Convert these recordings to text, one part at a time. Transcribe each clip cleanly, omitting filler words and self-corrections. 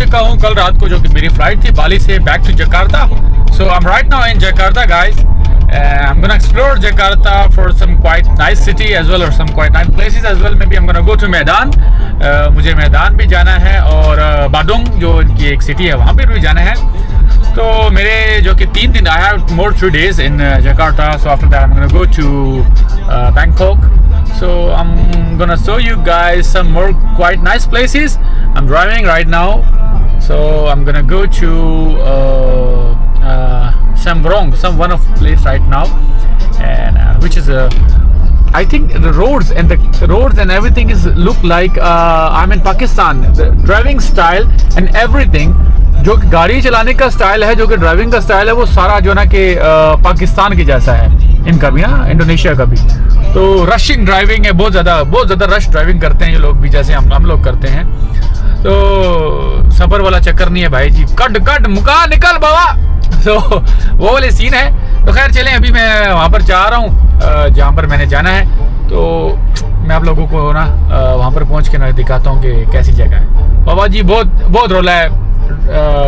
चुका हूँ कल रात को, जो कि मेरी फ्लाइट थी बाली से back to Jakarta. So I'm right now in Jakarta, guys. I'm gonna explore Jakarta for some quite nice city as well, or some quite nice places as well. Maybe I'm gonna go to Medan. मुझे मैदान भी जाना है और बाडोंग जो इनकी एक city है वहाँ पे भी जाना है. तो मेरे जो कि 3 दिन, I have more 3 days in Jakarta. So after that I'm gonna go to Bangkok. So I'm gonna show you guys some more quite nice places. I'm driving right now. So I'm gonna go to Sambrong, some one of place right now, and which is I think the roads and everything is look like I'm in Pakistan. The driving style and everything, जो गाड़ी चलाने का style है, जो कि driving का style है, वो सारा जो ना कि पाकिस्तान की जैसा है. इनका भी ना, इंडोनेशिया का भी. तो रशिंग ड्राइविंग है, बहुत ज़्यादा रश ड्राइविंग करते हैं ये लोग भी, जैसे हम लोग करते हैं. तो सफ़र वाला चक्कर नहीं है भाई जी. कट मुका निकल बाबा. तो वो वाले सीन है. तो खैर चलें, अभी मैं वहाँ पर जा रहा हूँ जहाँ पर मैंने जाना है. तो मैं आप लोगों को ना वहाँ पर पहुँच के ना दिखाता हूँ कि कैसी जगह है. बाबा जी बहुत रोला है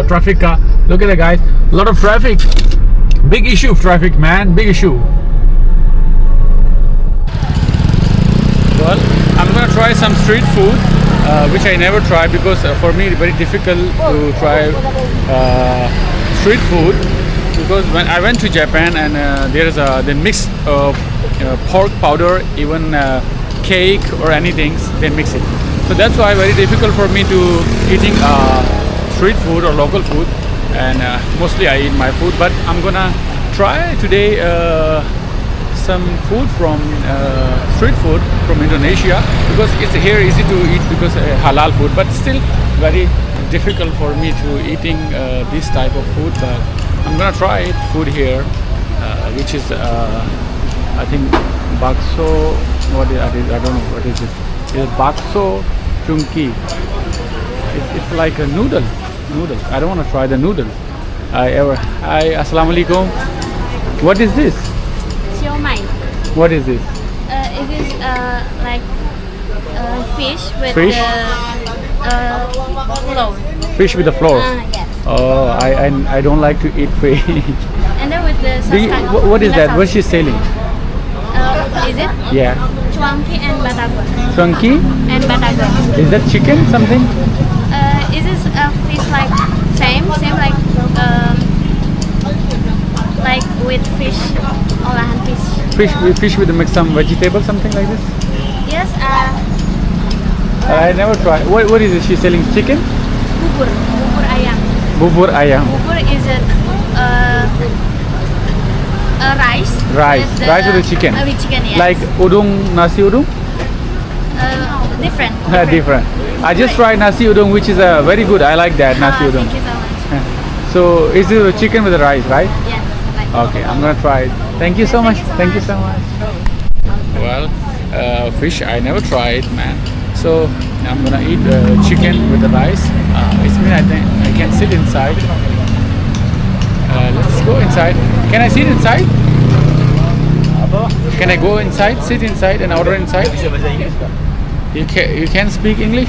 ट्रैफिक का. Look at that, guys, lot of traffic, big issue, traffic man, big issue. Well, I'm gonna try some street food which I never try, because for me it's very difficult to try street food, because when I went to Japan and they mix pork powder, even cake or anything, they mix it. So that's why very difficult for me to eating street food or local food, and mostly I eat my food. But I'm gonna try today some food from street food from Indonesia, because it's here easy to eat because halal food, but still very difficult for me to eating this type of food. But I'm gonna try it food here, which is I think bakso. What is it? I don't know what is it. It's bakso chungki. It's like a noodle. I don't want to try the noodle. Hi, assalamu alaikum. What is this? Siu mai. What is this? It is like fish with Fish? the flour. Fish with the flour. Yes. Oh, I don't like to eat fish. And then with the What is that? What she's selling? Is it? Yeah. Cuanki and batagor. Chunky? And batagor. Is that chicken? Something? Is this fish like same like with fish, olahan fish? Fish with mix some vegetable, something like this? Yes. I never tried. What is it? She's selling chicken? Bubur ayam. Bubur ayam. Bubur is a rice. Rice with the chicken. With chicken, yes. Like udung, nasi udung? Different. Different. I just tried nasi udung, which is very good. I like that nasi udung. Thank you so much. So is it a chicken with the rice, right? Yes. Like Okay, I'm gonna try it. Thank you so much. Thank you so much. Well, fish I never tried, man. So I'm gonna eat chicken with the rice. It's mean I think I can sit inside. Let's go inside. Can I sit inside? Can I go inside, sit inside, and order inside? You can speak English?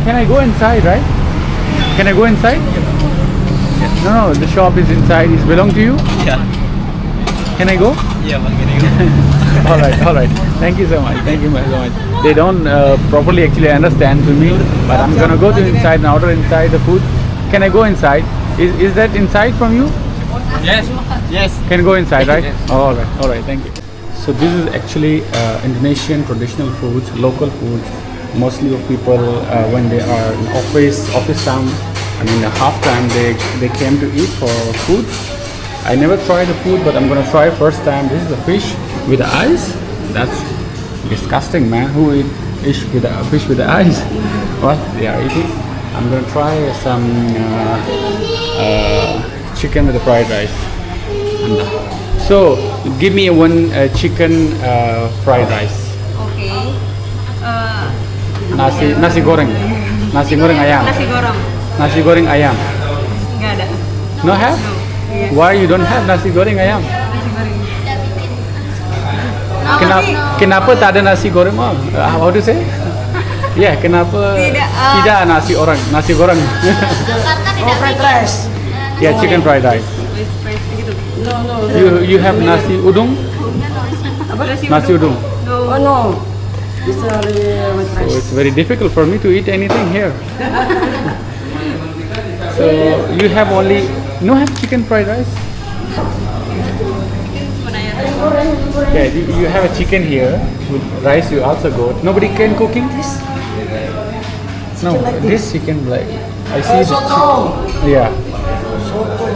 Can I go inside, right? Can I go inside? No, the shop is inside. It belong to you? Yeah. Can I go? Yeah, one can All right. Thank you so much. Thank you so much. They don't properly actually understand to me, but I'm gonna go to inside and order inside the food. Can I go inside? Is that inside from you? Yes. Can go inside, right? All right. Thank you. So this is actually Indonesian traditional foods, local foods. Mostly of people when they are in office time, I mean half time they came to eat for food. I never tried the food, but I'm gonna try first time. This is the fish with the eyes. That's disgusting, man. Who eat fish with the eyes? What they are eating? I'm gonna try some chicken with the fried rice. So give me one chicken fried rice. Okay. Nasi goreng ayam. Nasi goreng ayam. Nggak ada. No have? Iya. Why you don't have nasi goreng ayam? Nasi goreng. Kenapa tak ada nasi goreng, Mom? How to say? Ya, kenapa tidak nasi orang, nasi goreng? Jakarta tidak fried bikin, rice. Ya, chicken fried rice. Spicy gitu. No. You have nasi udung? Nasi udung. Oh no. This is with So rice. it's very difficult for me to eat anything here. So you have only have chicken fried rice? Yeah, you have a chicken here with rice. You also got. Nobody can cooking this. No, this chicken like I see. Soto. Yeah. Soto.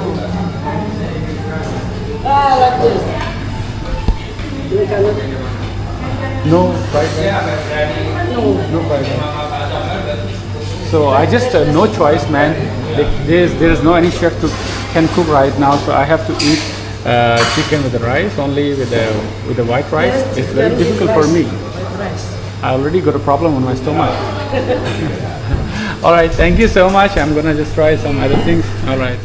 Like this. You cannot. No fried rice. No fried rice. So I just no choice, man. There is no any chef to can cook right now, so I have to eat chicken with the rice only with the white rice. Yes, It's very chicken with difficult for rice. me. With rice. I already got a problem on my stomach. All right, thank you so much. I'm gonna just try some other things. All right.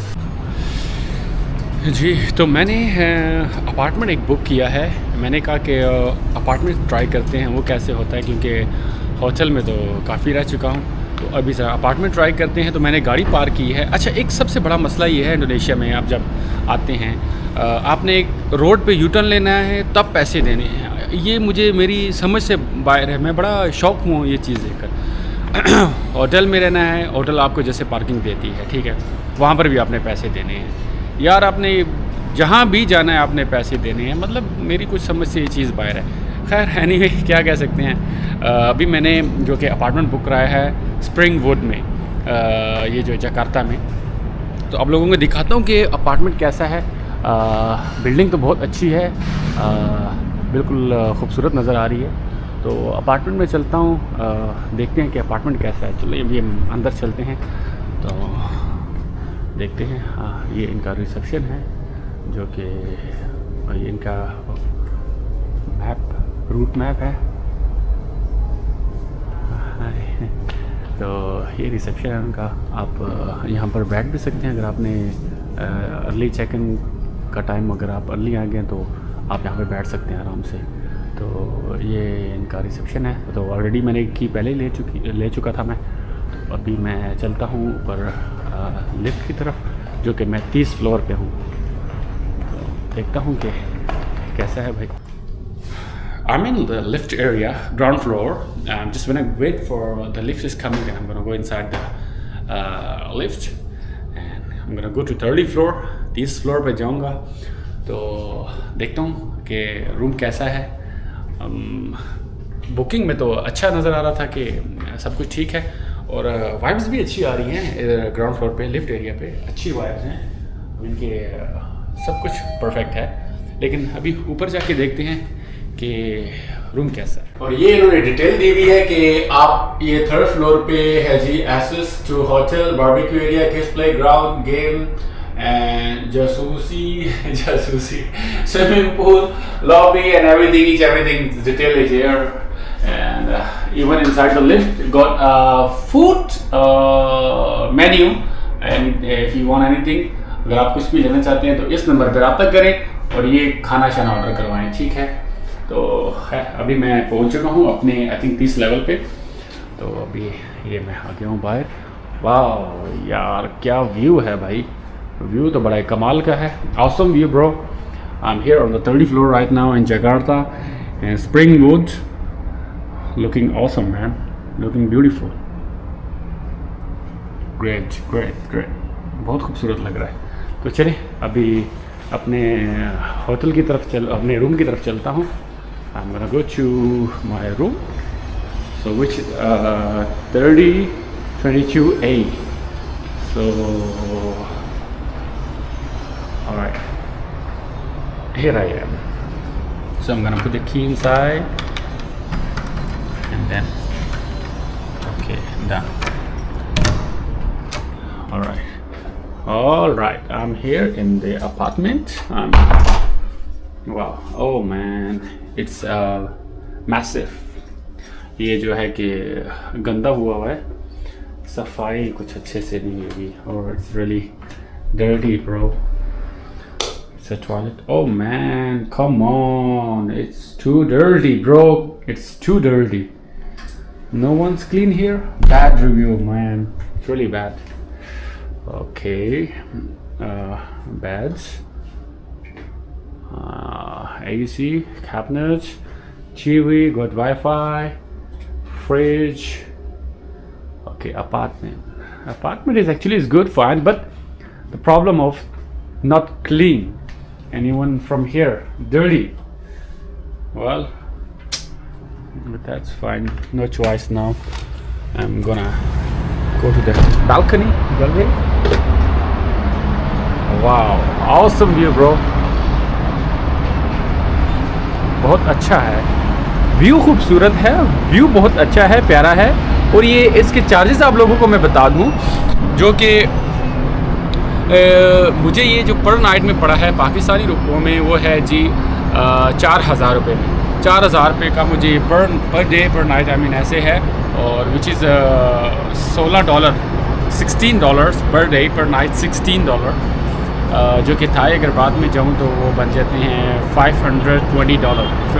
जी तो मैंने apartment एक book किया है. मैंने कहा कि apartment try करते हैं वो कैसे होता है, क्योंकि होटल में तो काफ़ी रह चुका हूँ. तो अभी सर अपार्टमेंट ट्राई करते हैं. तो मैंने गाड़ी पार्क की है. अच्छा, एक सबसे बड़ा मसला ये है इंडोनेशिया में, आप जब आते हैं आपने एक रोड पे यू टर्न लेना है तब पैसे देने हैं. ये मुझे मेरी समझ से बाहर है. मैं बड़ा शौक हूँ ये चीज़ देखकर. होटल में रहना है, होटल आपको जैसे पार्किंग देती है, ठीक है, वहाँ पर भी आपने पैसे देने हैं. यार आपने जहाँ भी जाना है आपने पैसे देने हैं. मतलब मेरी कुछ समझ से ये चीज़ बाहर है. खैर एनीवे क्या कह सकते हैं. अभी मैंने जो कि अपार्टमेंट बुक कराया है स्प्रिंग वुड में, ये जो जकार्ता में. तो आप लोगों को दिखाता हूँ कि अपार्टमेंट कैसा है. बिल्डिंग तो बहुत अच्छी है, बिल्कुल खूबसूरत नज़र आ रही है. तो अपार्टमेंट में चलता हूँ, देखते हैं कि अपार्टमेंट कैसा है. चलो अभी हम अंदर चलते हैं तो देखते हैं. ये इनका रिसेप्शन है, जो कि ये इनका रूट मैप है. तो ये रिसेप्शन है उनका. आप यहाँ पर बैठ भी सकते हैं अगर आपने अर्ली चेक इन का टाइम, अगर आप अर्ली आ गए तो आप यहाँ पे बैठ सकते हैं आराम से. तो ये इनका रिसेप्शन है. तो ऑलरेडी मैंने एक की पहले ही ले चुका था मैं. तो अभी मैं चलता हूँ ऊपर लिफ्ट की तरफ, जो कि मैं 30 फ्लोर पे हूँ. तो देखता हूँ कि कैसा है भाई. I'm in the lift area, ground floor. Just when I wait for the lift is coming, and I'm gonna go inside the lift, and I'm gonna go to 30 floor. 30 floor पे जाऊँगा तो देखता हूँ कि रूम कैसा है. Booking में तो अच्छा नज़र आ रहा था कि सब कुछ ठीक है, और वाइब्स भी अच्छी आ रही हैं. ग्राउंड फ्लोर पे लिफ्ट एरिया पे अच्छी वाइब्स हैं, इनके सब कुछ परफेक्ट है. लेकिन अभी ऊपर जाके देखते हैं कि रूम कैसा है. और ये इन्होंने डिटेल दी हुई है कि आप ये 3rd फ्लोर पे है जी. Access to hotel, barbecue area, kids play ground, game and jasusi, swimming pool, lobby, and everything is detailed is here. And even inside the lift got a food menu, and if you want anything, अगर आप कुछ भी लेना चाहते हैं तो इस number पर रब्ता करें और ये खाना शाना ऑर्डर करवाएं, ठीक है. तो है अभी मैं पहुंच चुका हूँ अपने आई थिंक 30 लेवल पे. तो अभी ये मैं आ गया हूँ बाहर. वाह यार क्या व्यू है भाई. व्यू तो बड़ा कमाल का है. awesome view bro. I'm here on the 30th floor right now in Jakarta and Springwood. Looking awesome man, looking beautiful. Great. बहुत खूबसूरत लग रहा है. तो चलिए अभी अपने होटल की तरफ अपने रूम की तरफ चलता हूँ. I'm gonna go to my room, so which 3022A. So all right, here I am. So I'm gonna put the key inside and then okay, done. All right, I'm here in the apartment. Wow, oh man, it's massive. ये जो है कि गंदा हुआ है, सफाई कुछ अच्छे से नहीं होगी, और it's really dirty bro. It's a toilet. Oh man, come on, it's too dirty bro, it's too dirty. No one's clean here. Bad review, man. It's really bad. Okay. Beds. AC, cabinets, TV, got Wi-Fi, fridge. Okay, apartment. Apartment is actually good, fine, but the problem of not clean. Anyone from here dirty. Well, but that's fine. No choice now. I'm gonna go to the balcony. Gallery. Wow, awesome view, bro. बहुत अच्छा है, view खूबसूरत है, view बहुत अच्छा है, प्यारा है। और ये इसके चार्जेस आप लोगों को मैं बता दूं, जो कि मुझे ये जो पर नाइट में पड़ा है पाकिस्तानी रुपयों में, वो है जी 4000 रुपये में। 4000 रुपये का मुझे पर डे पर नाइट आई मीन ऐसे है, और विच इज़ $16 $16 पर डे पर नाइट, $16 जो कि था। अगर बाद में जाऊँ तो वो बन जाते हैं $520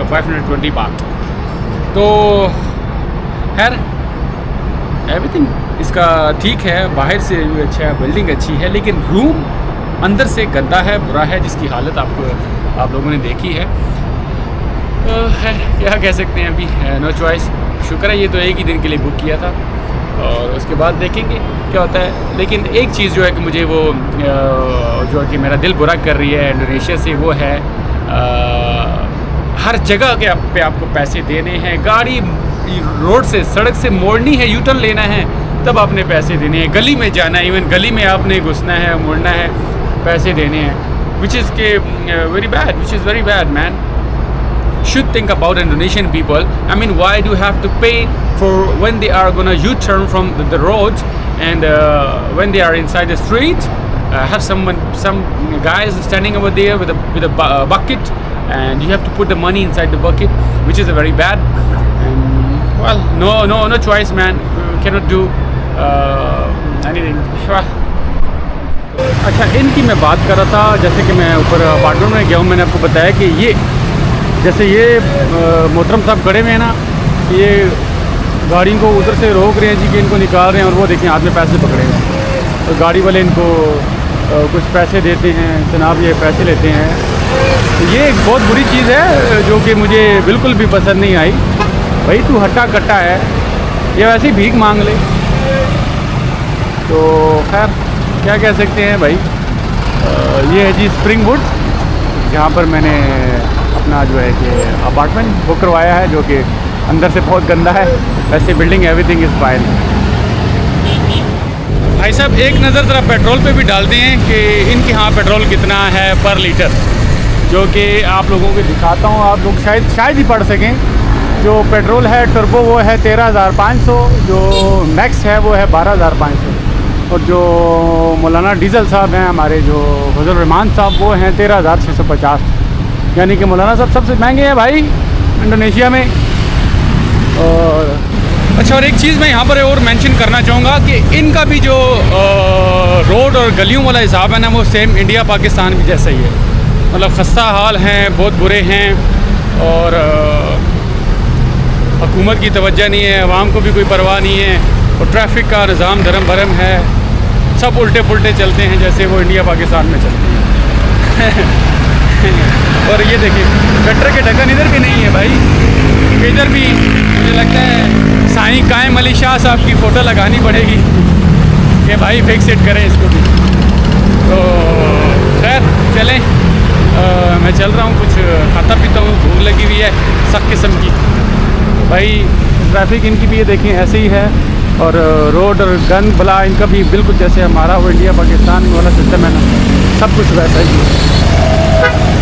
520 बात। तो खैर एवरीथिंग इसका ठीक है, बाहर से भी अच्छा है, बिल्डिंग अच्छी है, लेकिन रूम अंदर से गंदा है, बुरा है, जिसकी हालत आप लोगों ने देखी है। है क्या कह सकते हैं, अभी नो चॉइस। शुक्र है ये तो एक ही दिन के लिए बुक किया था, और उसके बाद देखेंगे क्या होता है। लेकिन एक चीज़ जो है कि मुझे वो जो है कि मेरा दिल बुरा कर रही है इंडोनेशिया से, वो है हर जगह के पे आपको पैसे देने हैं। गाड़ी रोड से, सड़क से मोड़नी है, यूटर्न लेना है, तब आपने पैसे देने हैं। गली में जाना है, इवन गली में आपने घुसना है, मुड़ना है, पैसे देने हैं, विच इज़ के very bad, which is very bad man. Should think about Indonesian people. I mean, why do you have to pay for when they are gonna U-turn from the road, and when they are inside the street, have some guys standing over there with a bucket, and you have to put the money inside the bucket, which is a very bad. And, well, no choice, man. We cannot do anything. अच्छा, इनकी मैं बात कर रहा था, जैसे कि मैं ऊपर अपार्टमेंट में गया हूँ, मैंने आपको बताया कि ये जैसे ये मोहतरम साहब खड़े हुए हैं ना, ये गाड़ी को उधर से रोक रहे हैं जी, कि इनको निकाल रहे हैं, और वो देखें हाथ में पैसे पकड़े हैं, तो गाड़ी वाले इनको कुछ पैसे देते हैं, जनाब ये पैसे लेते हैं। तो ये एक बहुत बुरी चीज़ है, जो कि मुझे बिल्कुल भी पसंद नहीं आई। भाई तू हट्टा कट्टा है, ये वैसे ही भीख मांग ले। तो खैर क्या कह सकते हैं भाई। ये है जी स्प्रिंग वुड, जहाँ पर मैंने अपना जो है कि अपार्टमेंट बुक करवाया है, जो कि अंदर से बहुत गंदा है, वैसे बिल्डिंग एवरीथिंग इज़ फाइन। भाई साहब एक नज़र ज़रा पेट्रोल पे भी डाल दें कि इनके यहाँ पेट्रोल कितना है पर लीटर, जो कि आप लोगों को दिखाता हूँ, आप लोग शायद ही पढ़ सकें। जो पेट्रोल है टर्बो वो है 13,500, जो मैक्स है वो है 12,500, और जो मौलाना डीजल साहब हैं हमारे, जो फजल रहमान साहब, वो हैं 13,650। यानी कि मौलाना साहब सबसे महंगे हैं भाई इंडोनेशिया में। और अच्छा, और एक चीज़ मैं यहाँ पर और मेंशन करना चाहूँगा कि इनका भी जो रोड और गलियों वाला हिसाब है ना, वो सेम इंडिया पाकिस्तान भी जैसा ही है। मतलब खस्ता हाल हैं, बहुत बुरे हैं, और हुकूमत की तवज्जो नहीं है, आवाम को भी कोई परवाह नहीं है, और ट्रैफिक का निज़ाम धर्म भरम है, सब उल्टे पुल्टे चलते हैं जैसे वो इंडिया पाकिस्तान में चलते हैं। और ये देखिए गटर के ढक्कन इधर भी नहीं है भाई, इधर भी मुझे लगता है साईं कायम अली शाह साहब की फ़ोटो लगानी पड़ेगी कि भाई फिक्स इट करें इसको भी। तो खैर चलें, मैं चल रहा हूँ, कुछ खाता पीता हूँ, भूख लगी हुई है सब किस्म की। भाई ट्रैफिक इनकी भी ये देखें ऐसे ही है, और रोड और गन बला इनका भी बिल्कुल जैसे हमारा वो इंडिया पाकिस्तान वाला सिस्टम है ना, सब कुछ वैसा ही है।